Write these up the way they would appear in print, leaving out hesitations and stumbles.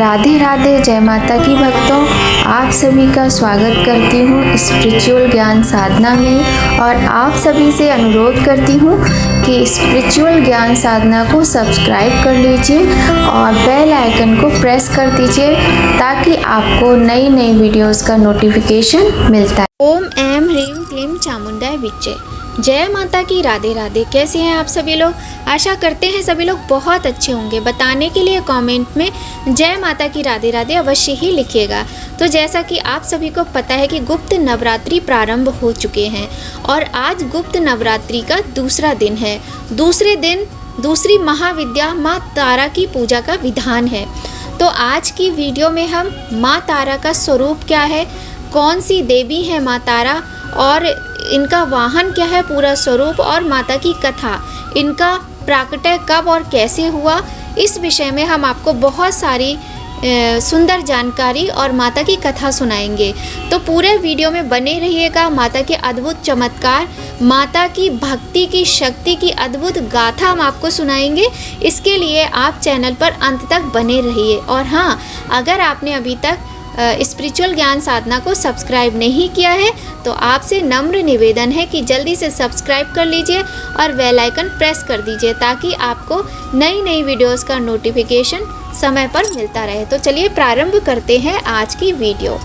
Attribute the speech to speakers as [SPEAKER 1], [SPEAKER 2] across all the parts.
[SPEAKER 1] राधे राधे, जय माता की भक्तों। आप सभी का स्वागत करती हूँ स्पिरिचुअल ज्ञान साधना में और आप सभी से अनुरोध करती हूँ कि स्पिरिचुअल ज्ञान साधना को सब्सक्राइब कर लीजिए और बेल आइकन को प्रेस कर दीजिए ताकि आपको नई नई वीडियोस का नोटिफिकेशन मिलता है। ओम ऐं ह्रीं क्लीं चामुंडाय विच्चे। जय माता की, राधे राधे। कैसे हैं आप सभी लोग? आशा करते हैं सभी लोग बहुत अच्छे होंगे। बताने के लिए कमेंट में जय माता की, राधे राधे अवश्य ही लिखिएगा। तो जैसा कि आप सभी को पता है कि गुप्त नवरात्रि प्रारंभ हो चुके हैं और आज गुप्त नवरात्रि का दूसरा दिन है। दूसरे दिन दूसरी महाविद्या माँ तारा की पूजा का विधान है। तो आज की वीडियो में हम माँ तारा का स्वरूप क्या है, कौन सी देवी है माँ तारा और इनका वाहन क्या है, पूरा स्वरूप और माता की कथा, इनका प्राकट्य कब और कैसे हुआ, इस विषय में हम आपको बहुत सारी सुंदर जानकारी और माता की कथा सुनाएंगे। तो पूरे वीडियो में बने रहिएगा। माता के अद्भुत चमत्कार, माता की भक्ति की शक्ति की अद्भुत गाथा हम आपको सुनाएंगे। इसके लिए आप चैनल पर अंत तक बने रहिए। और हाँ, अगर आपने अभी तक स्पिरिचुअल ज्ञान साधना को सब्सक्राइब नहीं किया है तो आपसे नम्र निवेदन है कि जल्दी से सब्सक्राइब कर लीजिए और बेल आइकन प्रेस कर दीजिए ताकि आपको नई नई वीडियोस का नोटिफिकेशन समय पर मिलता रहे। तो चलिए प्रारंभ करते हैं आज की वीडियो।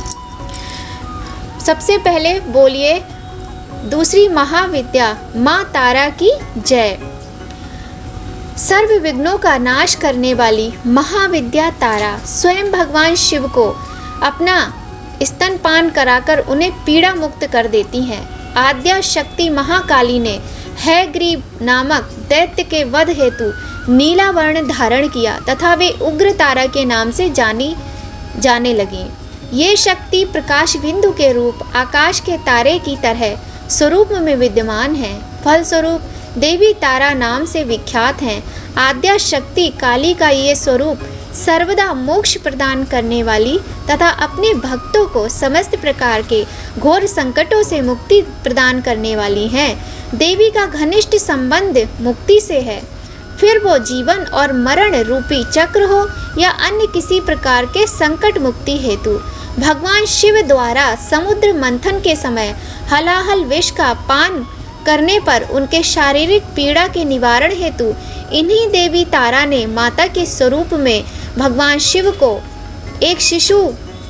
[SPEAKER 1] सबसे पहले बोलिए दूसरी महाविद्या माँ तारा की जय। सर्व विघ्नों का नाश करने वाली महाविद्या तारा स्वयं भगवान शिव को अपना स्तनपान कराकर उन्हें पीड़ा मुक्त कर देती हैं। आद्या शक्ति महाकाली ने हैग्रीव नामक दैत्य के वध हेतु नीला वर्ण धारण किया तथा वे उग्र तारा के नाम से जाने लगी। ये शक्ति प्रकाश बिंदु के रूप आकाश के तारे की तरह स्वरूप में विद्यमान है। फलस्वरूप देवी तारा नाम से विख्यात हैं। आद्या शक्ति काली का ये स्वरूप सर्वदा मोक्ष प्रदान करने वाली तथा अपने भक्तों को समस्त प्रकार के घोर संकटों से मुक्ति प्रदान करने वाली हैं। देवी का घनिष्ठ संबंध मुक्ति से है, फिर वो जीवन और मरण रूपी चक्र हो या अन्य किसी प्रकार के संकट मुक्ति हेतु भगवान शिव द्वारा समुद्र मंथन के समय हलाहल विष का पान करने पर उनके शारीरिक पीड़ा के निवारण हेतु इन्हीं देवी तारा ने माता के स्वरूप में भगवान शिव को एक शिशु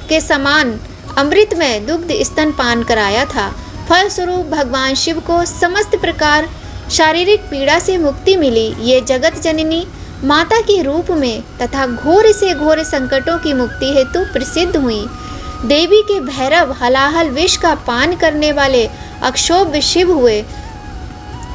[SPEAKER 1] के समान अमृतमय दुग्ध स्तनपान कराया था। फलस्वरूप भगवान शिव को समस्त प्रकार शारीरिक पीड़ा से मुक्ति मिली। ये जगत जननी माता के रूप में तथा घोर से घोर संकटों की मुक्ति हेतु प्रसिद्ध हुई। देवी के भैरव हलाहल विष का पान करने वाले अक्षोभ्य शिव हुए।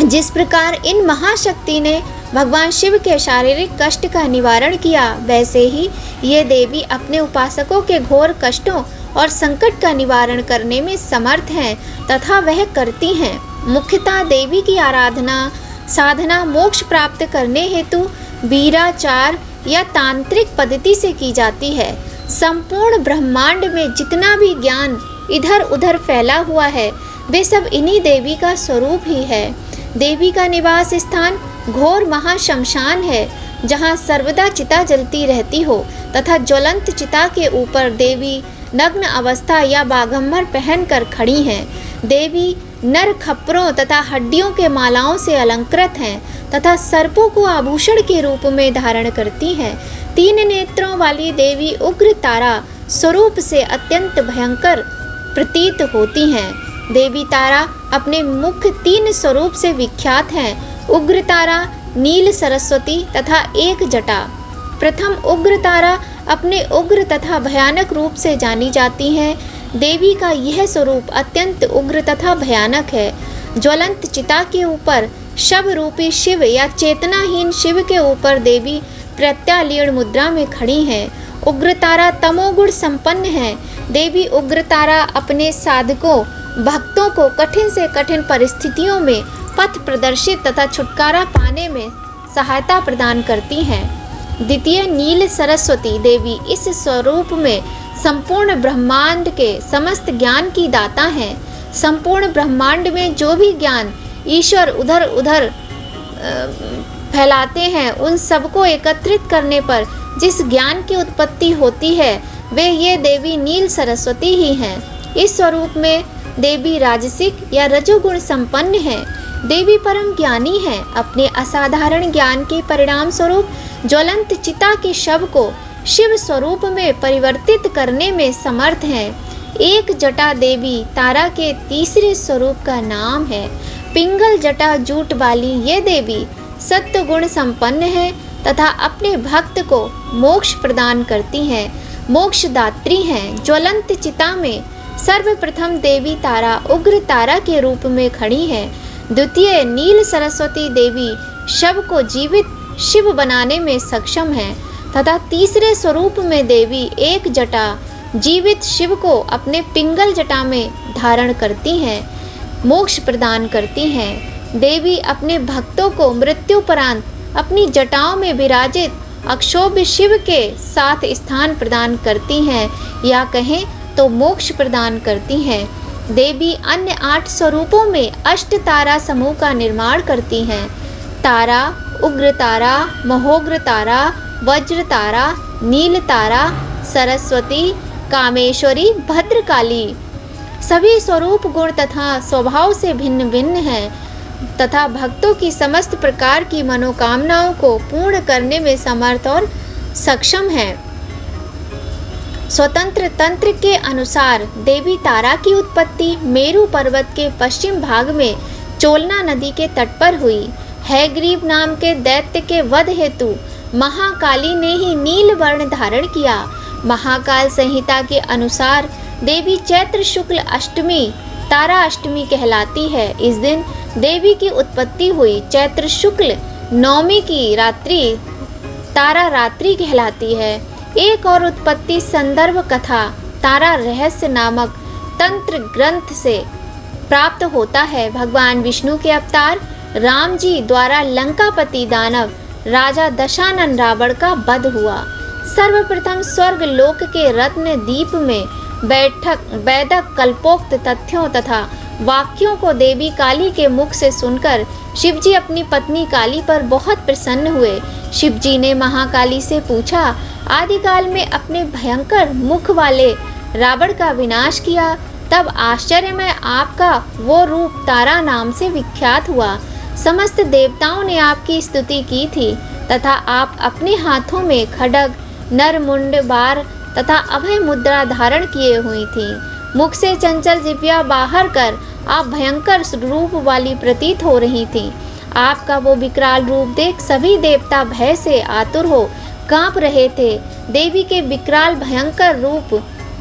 [SPEAKER 1] जिस प्रकार इन महाशक्ति ने भगवान शिव के शारीरिक कष्ट का निवारण किया, वैसे ही ये देवी अपने उपासकों के घोर कष्टों और संकट का निवारण करने में समर्थ हैं तथा वह करती हैं। मुख्यतः देवी की आराधना साधना मोक्ष प्राप्त करने हेतु वीराचार या तांत्रिक पद्धति से की जाती है। संपूर्ण ब्रह्मांड में जितना भी ज्ञान इधर उधर फैला हुआ है वे सब इन्हीं देवी का स्वरूप ही है। देवी का निवास स्थान घोर महाशमशान है जहाँ सर्वदा चिता जलती रहती हो तथा ज्वलंत चिता के ऊपर देवी नग्न अवस्था या बागंबर पहनकर खड़ी हैं। देवी नर खप्परों तथा हड्डियों के मालाओं से अलंकृत हैं तथा सर्पों को आभूषण के रूप में धारण करती हैं। 3 नेत्रों वाली देवी उग्र तारा स्वरूप से अत्यंत भयंकर प्रतीत होती हैं। देवी तारा अपने मुख्य 3 स्वरूप से विख्यात हैं। उग्र तारा, नील सरस्वती तथा एक जटा। प्रथम उग्र तारा अपने उग्र तथा भयानक रूप से जानी जाती हैं। देवी का यह स्वरूप अत्यंत उग्र तथा भयानक है। ज्वलंत चिता के ऊपर शव रूपी शिव या चेतनाहीन शिव के ऊपर देवी प्रत्यालीन मुद्रा में खड़ी हैं। उग्र तारा तमोगुण संपन्न है। देवी उग्र तारा अपने साधकों भक्तों को कठिन से कठिन परिस्थितियों में पथ प्रदर्शित तथा छुटकारा पाने में सहायता प्रदान करती हैं। द्वितीय नील सरस्वती देवी इस स्वरूप में संपूर्ण ब्रह्मांड के समस्त ज्ञान की दाता हैं। संपूर्ण ब्रह्मांड में जो भी ज्ञान ईश्वर उधर उधर फैलाते हैं, उन सबको एकत्रित करने पर जिस ज्ञान की उत्पत्ति होती है वे ये देवी नील सरस्वती ही हैं। इस स्वरूप में देवी राजसिक या रजोगुण संपन्न है। देवी परम ज्ञानी है। अपने असाधारण ज्ञान के परिणाम स्वरूप ज्वलंत चिता के शव को शिव स्वरूप में परिवर्तित करने में समर्थ है। एक जटा देवी तारा के तीसरे स्वरूप का नाम है। पिंगल जटा जूट वाली ये देवी सत्य गुण संपन्न है तथा अपने भक्त को मोक्ष प्रदान करती हैं, मोक्षदात्री हैं। ज्वलंत चिता में सर्वप्रथम देवी तारा उग्र तारा के रूप में खड़ी है। द्वितीय नील सरस्वती देवी शव को जीवित शिव बनाने में सक्षम है तथा तीसरे स्वरूप में देवी एक जटा जीवित शिव को अपने पिंगल जटा में धारण करती हैं, मोक्ष प्रदान करती हैं। देवी अपने भक्तों को मृत्युपरांत अपनी जटाओं में विराजित अक्षोभ्य शिव के साथ स्थान प्रदान करती हैं या कहें तो मोक्ष प्रदान करती हैं। देवी अन्य 8 स्वरूपों में अष्ट तारा समूह का निर्माण करती हैं। तारा, उग्र तारा, महोग्र तारा, वज्र तारा, नील तारा, सरस्वती, कामेश्वरी, भद्रकाली सभी स्वरूप गुण तथा स्वभाव से भिन्न भिन्न हैं तथा भक्तों की समस्त प्रकार की मनोकामनाओं को पूर्ण करने में समर्थ और सक्षम है। स्वतंत्र तंत्र के अनुसार देवी तारा की उत्पत्ति मेरु पर्वत के पश्चिम भाग में चोलना नदी के तट पर हुई। हैग्रीव नाम के दैत्य के वध हेतु महाकाली ने ही नील वर्ण धारण किया। महाकाल संहिता के अनुसार देवी चैत्र शुक्ल अष्टमी तारा अष्टमी कहलाती है। इस दिन देवी की उत्पत्ति हुई। चैत्र शुक्ल नवमी की रात्रि तारा रात्रि कहलाती है। एक और उत्पत्ति संदर्भ कथा तारा रहस्य नामक तंत्र ग्रंथ से प्राप्त होता है। भगवान विष्णु के अवतार राम जी द्वारा लंकापति दानव राजा दशानन रावण का वध हुआ। सर्वप्रथम स्वर्ग लोक के रत्न दीप में वैदक कल्पोक्त तथ्यों तथा वाक्यों को देवी काली के मुख से सुनकर शिवजी अपनी पत्नी काली पर बहुत प्रसन्न हुए। शिवजी ने महाकाली से पूछा, आदिकाल में अपने भयंकर मुख वाले रावण का विनाश किया, तब आश्चर्य में आपका वो रूप तारा नाम से विख्यात हुआ। समस्त देवताओं ने आपकी स्तुति की थी तथा आप अपने हाथों में खड्ग, नरमुंड, बार तथा अभय मुद्रा धारण किए हुई थी। मुख से चंचल जिह्वा बाहर कर आप भयंकर रूप वाली प्रतीत हो रही थी। आपका वो विकराल रूप देख सभी देवता भय से आतुर हो कांप रहे थे। देवी के विकराल भयंकर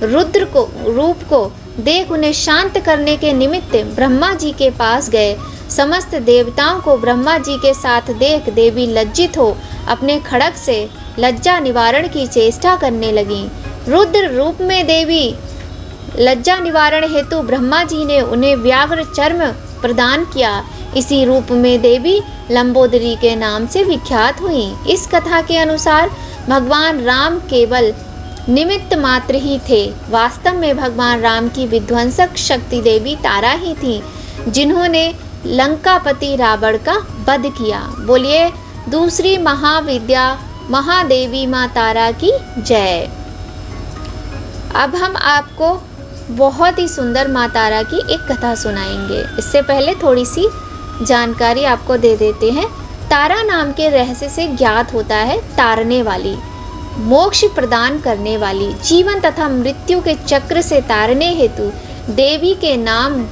[SPEAKER 1] रूप को देख उन्हें शांत करने के निमित्त ब्रह्मा जी के पास गए। समस्त देवताओं को ब्रह्मा जी के साथ देख देवी लज्जित हो अपने खड्ग से लज्जा निवारण की चेष्टा करने लगी। रुद्र रूप में देवी लज्जा निवारण हेतु ब्रह्मा जी ने उन्हें व्याघ्र चर्म प्रदान किया। इसी रूप में देवी लंबोदरी के नाम से विख्यात हुई। इस कथा के अनुसार भगवान राम केवल निमित्त मात्र ही थे। वास्तव में भगवान राम की विध्वंसक शक्ति देवी तारा ही थी, जिन्होंने लंकापति रावण का वध किया। बोलिए दूसरी महाविद्या महादेवी माँ तारा की जय। अब हम आपको बहुत ही सुंदर माँ तारा की एक कथा सुनाएंगे। इससे पहले थोड़ी सी जानकारी आपको दे देते हैं। तारा नाम के रहस्य से ज्ञात होता है तारने वाली, मोक्ष प्रदान करने वाली। जीवन तथा मृत्यु के चक्र से तारने हेतु देवी के नाम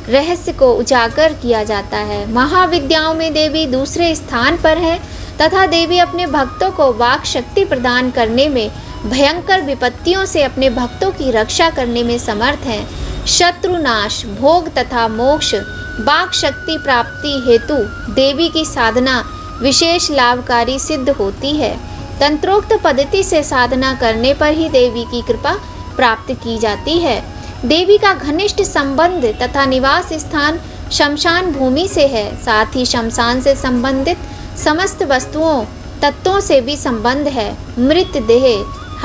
[SPEAKER 1] रहस्य को उजागर किया जाता है। महाविद्याओं में देवी दूसरे स्थान पर है तथा देवी अपने भक्तों को वाक शक्ति प्रदान करने में, भयंकर विपत्तियों से अपने भक्तों की रक्षा करने में समर्थ हैं। शत्रुनाश, भोग तथा मोक्ष, वाक शक्ति प्राप्ति हेतु देवी की साधना विशेष लाभकारी सिद्ध होती है। तंत्रोक्त पद्धति से साधना करने पर ही देवी की कृपा प्राप्त की जाती है। देवी का घनिष्ठ संबंध तथा निवास स्थान शमशान भूमि से है। साथ ही शमशान से संबंधित समस्त वस्तुओं तत्वों से भी संबंध है। मृत देह,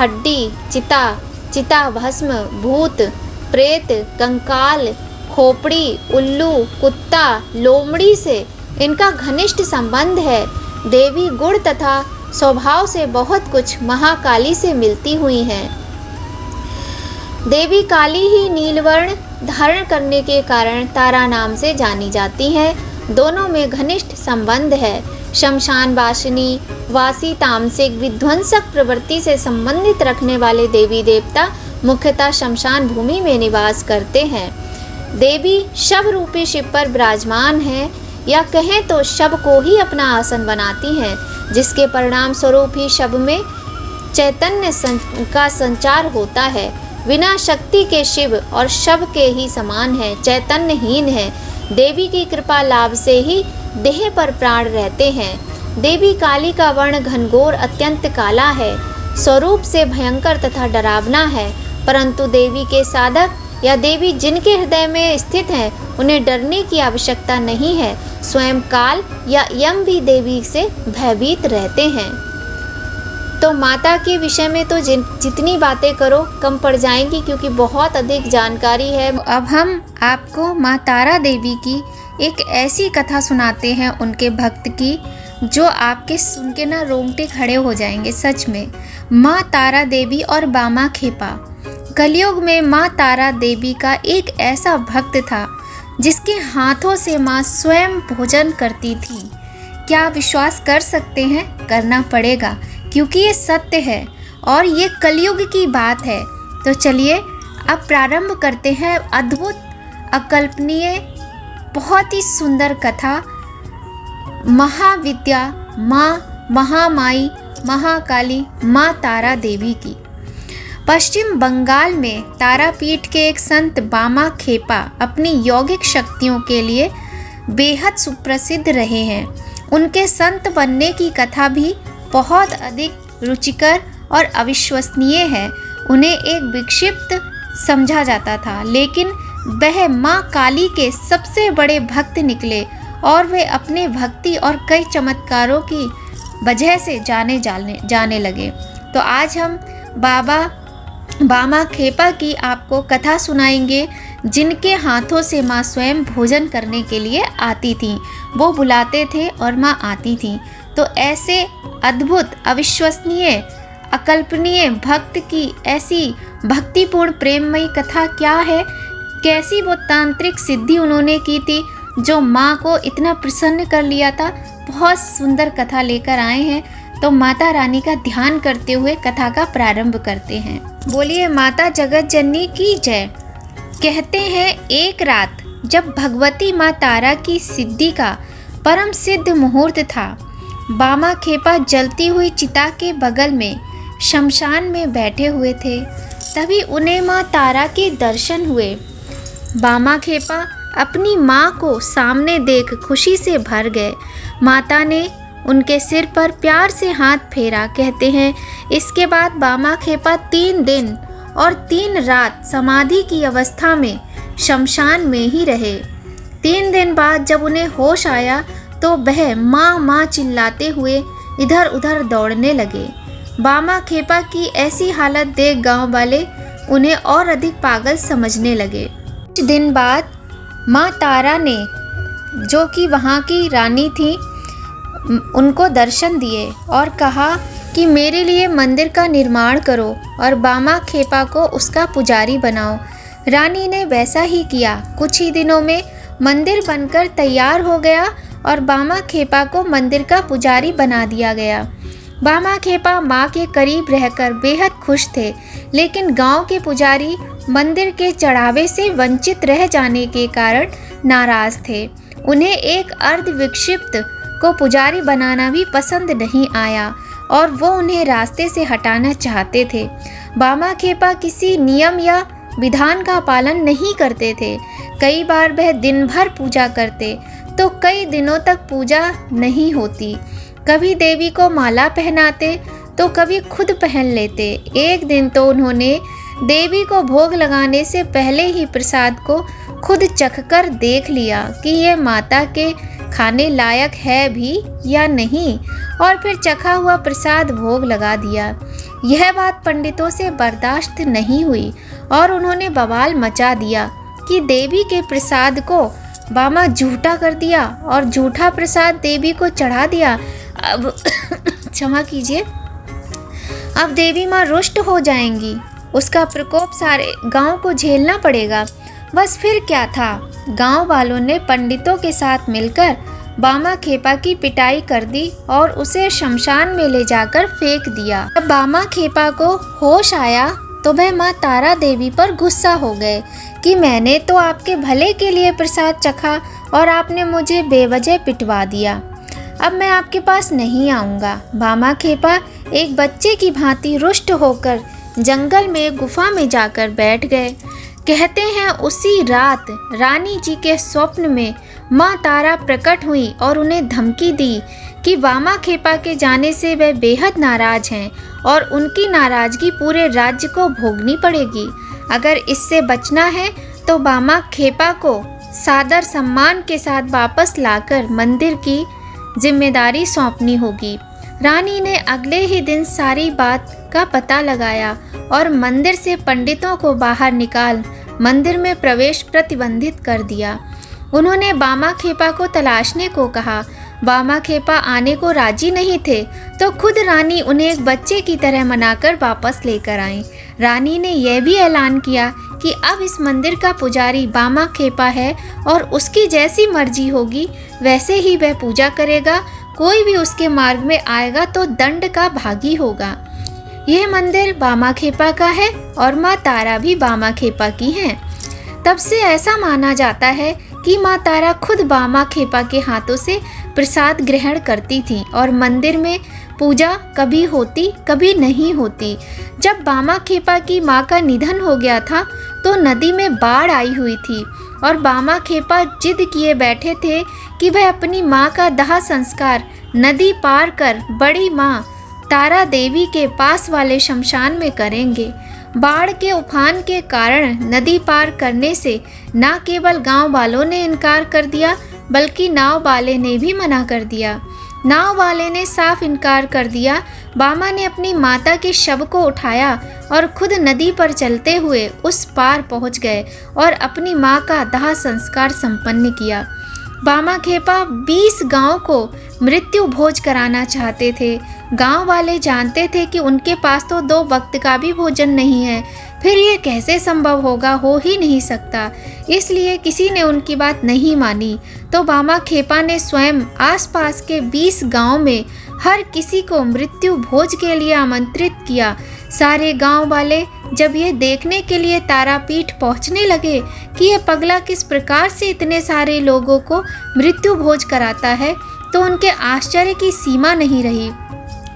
[SPEAKER 1] हड्डी, चिता भस्म, भूत, प्रेत, कंकाल, खोपड़ी, उल्लू, कुत्ता, लोमड़ी से इनका घनिष्ठ संबंध है। देवी गुण तथा स्वभाव से बहुत कुछ महाकाली से मिलती हुई हैं। देवी काली ही नीलवर्ण धारण करने के कारण तारा नाम से जानी जाती है। दोनों में घनिष्ठ संबंध है। शमशान वासी तामसिक विध्वंसक प्रवृत्ति से संबंधित रखने वाले देवी देवता मुख्यतः शमशान भूमि में निवास करते हैं। देवी शव रूपी शिव पर विराजमान है, या कहें तो शव को ही अपना आसन बनाती हैं, जिसके परिणाम स्वरूप ही शव में चैतन्य का संचार होता है। बिना शक्ति के शिव और शव के ही समान है, चैतन्यहीन है। देवी की कृपा लाभ से ही देह पर प्राण रहते हैं। देवी काली का वर्ण घनघोर अत्यंत काला है, स्वरूप से भयंकर तथा डरावना है, परंतु देवी के साधक या देवी जिनके हृदय में स्थित हैं, उन्हें डरने की आवश्यकता नहीं है। स्वयं काल या यम भी देवी से भयभीत रहते हैं। तो माता के विषय में तो जितनी बातें करो कम पड़ जाएंगी, क्योंकि बहुत अधिक जानकारी है। अब हम आपको माँ तारा देवी की एक ऐसी कथा सुनाते हैं उनके भक्त की, जो आपके सुन के ना रोंगटे खड़े हो जाएंगे सच में। माँ तारा देवी और बामा खेपा। कलयुग में माँ तारा देवी का एक ऐसा भक्त था जिसके हाथों से माँ स्वयं भोजन करती थी। क्या विश्वास कर सकते हैं? करना पड़ेगा, क्योंकि ये सत्य है और ये कलयुग की बात है। तो चलिए अब प्रारंभ करते हैं अद्भुत, अकल्पनीय, बहुत ही सुंदर कथा महाविद्या माँ महामाई महाकाली माँ तारा देवी की। पश्चिम बंगाल में तारापीठ के एक संत बामा खेपा अपनी यौगिक शक्तियों के लिए बेहद सुप्रसिद्ध रहे हैं। उनके संत बनने की कथा भी बहुत अधिक रुचिकर और अविश्वसनीय है। उन्हें एक विक्षिप्त समझा जाता था, लेकिन वह माँ काली के सबसे बड़े भक्त निकले और वे अपने भक्ति और कई चमत्कारों की वजह से जाने लगे। तो आज हम बामा खेपा की आपको कथा सुनाएंगे, जिनके हाथों से माँ स्वयं भोजन करने के लिए आती थीं। वो बुलाते थे और माँ आती थीं। तो ऐसे अद्भुत, अविश्वसनीय, अकल्पनीय भक्त की ऐसी भक्तिपूर्ण प्रेममयी कथा क्या है, कैसी वो तांत्रिक सिद्धि उन्होंने की थी जो माँ को इतना प्रसन्न कर लिया था, बहुत सुंदर कथा लेकर आए हैं। तो माता रानी का ध्यान करते हुए कथा का प्रारंभ करते हैं। बोलिए माता जगत जननी की जय। कहते हैं एक रात जब भगवती माँ तारा की सिद्धि का परम सिद्ध मुहूर्त था, बामा खेपा जलती हुई चिता के बगल में शमशान में बैठे हुए थे। तभी उन्हें माँ तारा के दर्शन हुए। बामा खेपा अपनी माँ को सामने देख खुशी से भर गए। माता ने उनके सिर पर प्यार से हाथ फेरा। कहते हैं इसके बाद बामा खेपा 3 दिन और 3 रात समाधि की अवस्था में शमशान में ही रहे। 3 दिन बाद जब उन्हें होश आया तो वह माँ माँ चिल्लाते हुए इधर उधर दौड़ने लगे। बामा खेपा की ऐसी हालत देख गांव वाले उन्हें और अधिक पागल समझने लगे। कुछ दिन बाद माँ तारा ने, जो कि वहाँ की रानी थी, उनको दर्शन दिए और कहा कि मेरे लिए मंदिर का निर्माण करो और बामा खेपा को उसका पुजारी बनाओ। रानी ने वैसा ही किया। कुछ ही दिनों में मंदिर बनकर तैयार हो गया और बामा खेपा को मंदिर का पुजारी बना दिया गया। बामा खेपा माँ के करीब रहकर बेहद खुश थे, लेकिन गांव के पुजारी मंदिर के चढ़ावे से वंचित रह जाने के कारण नाराज थे। उन्हें एक अर्ध विक्षिप्त को पुजारी बनाना भी पसंद नहीं आया और वो उन्हें रास्ते से हटाना चाहते थे। बामा खेपा किसी नियम या विधान का पालन नहीं करते थे। कई बार वह दिन भर पूजा करते तो कई दिनों तक पूजा नहीं होती। कभी देवी को माला पहनाते तो कभी खुद पहन लेते। एक दिन तो उन्होंने देवी को भोग लगाने से पहले ही प्रसाद को खुद चखकर देख लिया कि ये माता के खाने लायक है भी या नहीं, और फिर चखा हुआ प्रसाद भोग लगा दिया। यह बात पंडितों से बर्दाश्त नहीं हुई और उन्होंने बवाल मचा दिया कि देवी के प्रसाद को बामा झूठा कर दिया और झूठा प्रसाद देवी को चढ़ा दिया। अब क्षमा कीजिए, अब देवी माँ रुष्ट हो जाएंगी, उसका प्रकोप सारे गांव को झेलना पड़ेगा। बस फिर क्या था, गांव वालों ने पंडितों के साथ मिलकर बामा खेपा की पिटाई कर दी और उसे शमशान में ले जाकर फेंक दिया। जब बामा खेपा को होश आया तो वह माँ तारा देवी पर गुस्सा हो गए कि मैंने तो आपके भले के लिए प्रसाद चखा और आपने मुझे बेवजह पिटवा दिया। अब मैं आपके पास नहीं आऊँगा। बामा खेपा एक बच्चे की भांति रुष्ट होकर जंगल में गुफा में जाकर बैठ गए। कहते हैं उसी रात रानी जी के स्वप्न में माँ तारा प्रकट हुई और उन्हें धमकी दी कि बामा खेपा के जाने से वे बेहद नाराज हैं और उनकी नाराजगी पूरे राज्य को भोगनी पड़ेगी। अगर इससे बचना है तो बामा खेपा को सादर सम्मान के साथ वापस लाकर मंदिर की जिम्मेदारी सौंपनी होगी। रानी ने अगले ही दिन सारी बात का पता लगाया और मंदिर से पंडितों को बाहर निकाल मंदिर में प्रवेश प्रतिबंधित कर दिया। उन्होंने बामा खेपा को तलाशने को कहा। बामा खेपा आने को राजी नहीं थे तो खुद रानी उन्हें एक बच्चे की तरह मनाकर वापस लेकर आई। रानी ने यह भी ऐलान किया कि अब इस मंदिर का पुजारी बामा खेपा है और उसकी जैसी मर्जी होगी वैसे ही वह पूजा करेगा। कोई भी उसके मार्ग में आएगा तो दंड का भागी होगा। यह मंदिर बामा खेपा का है और माँ तारा भी बामा खेपा की हैं। तब से ऐसा माना जाता है कि माँ तारा खुद बामा खेपा के हाथों से प्रसाद ग्रहण करती थी और मंदिर में पूजा कभी होती कभी नहीं होती। जब बामा खेपा की माँ का निधन हो गया था तो नदी में बाढ़ आई हुई थी और बामा खेपा जिद किए बैठे थे कि वह अपनी माँ का दाह संस्कार नदी पार कर बड़ी माँ तारा देवी के पास वाले शमशान में करेंगे। बाढ़ के उफान के कारण नदी पार करने से न केवल गांव वालों ने इनकार कर दिया बल्कि नाव वाले ने भी मना कर दिया। नाव वाले ने साफ इनकार कर दिया। बामा ने अपनी माता के शव को उठाया और खुद नदी पर चलते हुए उस पार पहुंच गए और अपनी माँ का दाह संस्कार संपन्न किया। बामा खेपा 20 गांव को मृत्यु भोज कराना चाहते थे। गांव वाले जानते थे कि उनके पास तो 2 वक्त का भी भोजन नहीं है, फिर ये कैसे संभव होगा, हो ही नहीं सकता। इसलिए किसी ने उनकी बात नहीं मानी तो बामा खेपा ने स्वयं आसपास के 20 गांव में हर किसी को मृत्यु भोज के लिए आमंत्रित किया। सारे गांव वाले जब ये देखने के लिए तारापीठ पहुंचने लगे कि यह पगला किस प्रकार से इतने सारे लोगों को मृत्यु भोज कराता है तो उनके आश्चर्य की सीमा नहीं रही।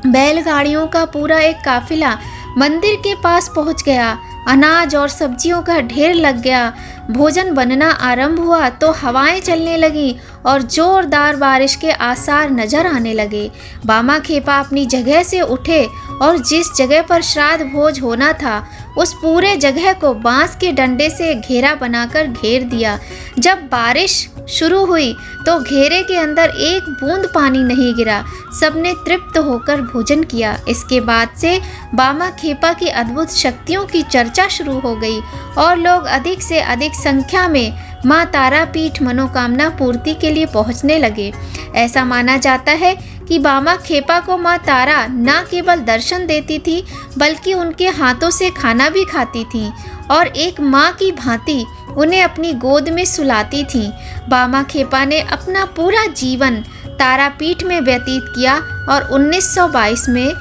[SPEAKER 1] बैलगाड़ियों का पूरा एक काफिला मंदिर के पास पहुंच गया। अनाज और सब्जियों का ढेर लग गया। भोजन बनना आरंभ हुआ तो हवाएं चलने लगीं और जोरदार बारिश के आसार नजर आने लगे। बामा खेपा अपनी जगह से उठे और जिस जगह पर श्राद्ध भोज होना था उस पूरे जगह को बांस के डंडे से घेरा बनाकर घेर दिया। जब बारिश शुरू हुई तो घेरे के अंदर एक बूंद पानी नहीं गिरा। सबने तृप्त होकर भोजन किया। इसके बाद से बामा खेपा की अद्भुत शक्तियों की चर्चा शुरू हो गई और लोग अधिक से अधिक संख्या में माँ तारापीठ मनोकामना पूर्ति के लिए पहुँचने लगे। ऐसा माना जाता है कि बामा खेपा को माँ तारा न केवल दर्शन देती थी बल्कि उनके हाथों से खाना भी खाती थी और एक माँ की भांति उन्हें अपनी गोद में सुलाती थी। बामा खेपा ने अपना पूरा जीवन तारापीठ में व्यतीत किया और 1922 में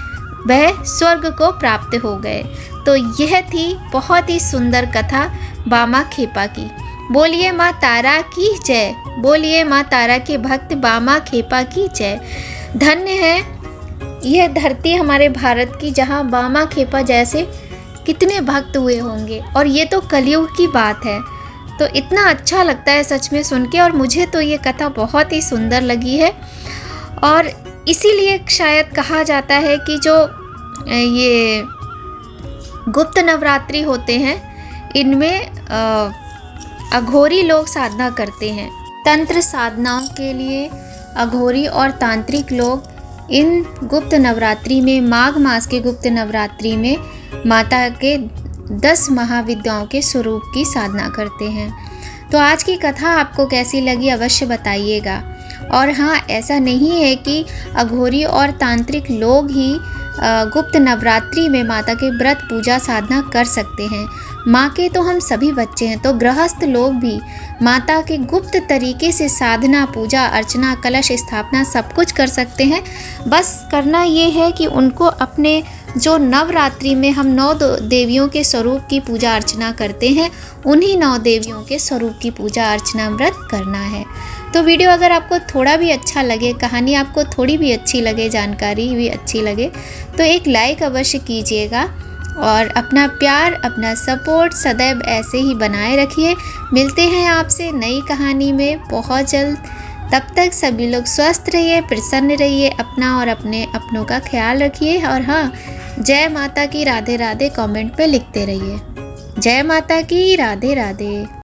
[SPEAKER 1] वह स्वर्ग को प्राप्त हो गए। तो यह थी बहुत ही सुंदर कथा बामा खेपा की। बोलिए माँ तारा की जय। बोलिए माँ तारा के भक्त बामा खेपा की जय। धन्य है यह धरती हमारे भारत की जहाँ बामा खेपा जैसे कितने भक्त हुए होंगे। और ये तो कलयुग की बात है। तो इतना अच्छा लगता है सच में सुन के और मुझे तो ये कथा बहुत ही सुंदर लगी है। और इसीलिए शायद कहा जाता है कि जो ये गुप्त नवरात्रि होते हैं इनमें अघोरी लोग साधना करते हैं। तंत्र साधनाओं के लिए अघोरी और तांत्रिक लोग इन गुप्त नवरात्रि में माघ मास के गुप्त नवरात्रि में माता के 10 महाविद्याओं के स्वरूप की साधना करते हैं। तो आज की कथा आपको कैसी लगी अवश्य बताइएगा। और हाँ, ऐसा नहीं है कि अघोरी और तांत्रिक लोग ही गुप्त नवरात्रि में माता के व्रत पूजा साधना कर सकते हैं। माँ के तो हम सभी बच्चे हैं, तो गृहस्थ लोग भी माता के गुप्त तरीके से साधना, पूजा अर्चना, कलश स्थापना सब कुछ कर सकते हैं। बस करना ये है कि उनको अपने जो नवरात्रि में हम 9 देवियों के स्वरूप की पूजा अर्चना करते हैं, उन्हीं 9 देवियों के स्वरूप की पूजा अर्चना व्रत करना है। तो वीडियो अगर आपको थोड़ा भी अच्छा लगे, कहानी आपको थोड़ी भी अच्छी लगे, जानकारी भी अच्छी लगे, तो एक लाइक अवश्य कीजिएगा और अपना प्यार, अपना सपोर्ट सदैव ऐसे ही बनाए रखिए। मिलते हैं आपसे नई कहानी में बहुत जल्द। तब तक सभी लोग स्वस्थ रहिए, प्रसन्न रहिए, अपना और अपने अपनों का ख्याल रखिए। और हाँ, जय माता की, राधे राधे कमेंट पे लिखते रहिए। जय माता की, राधे राधे।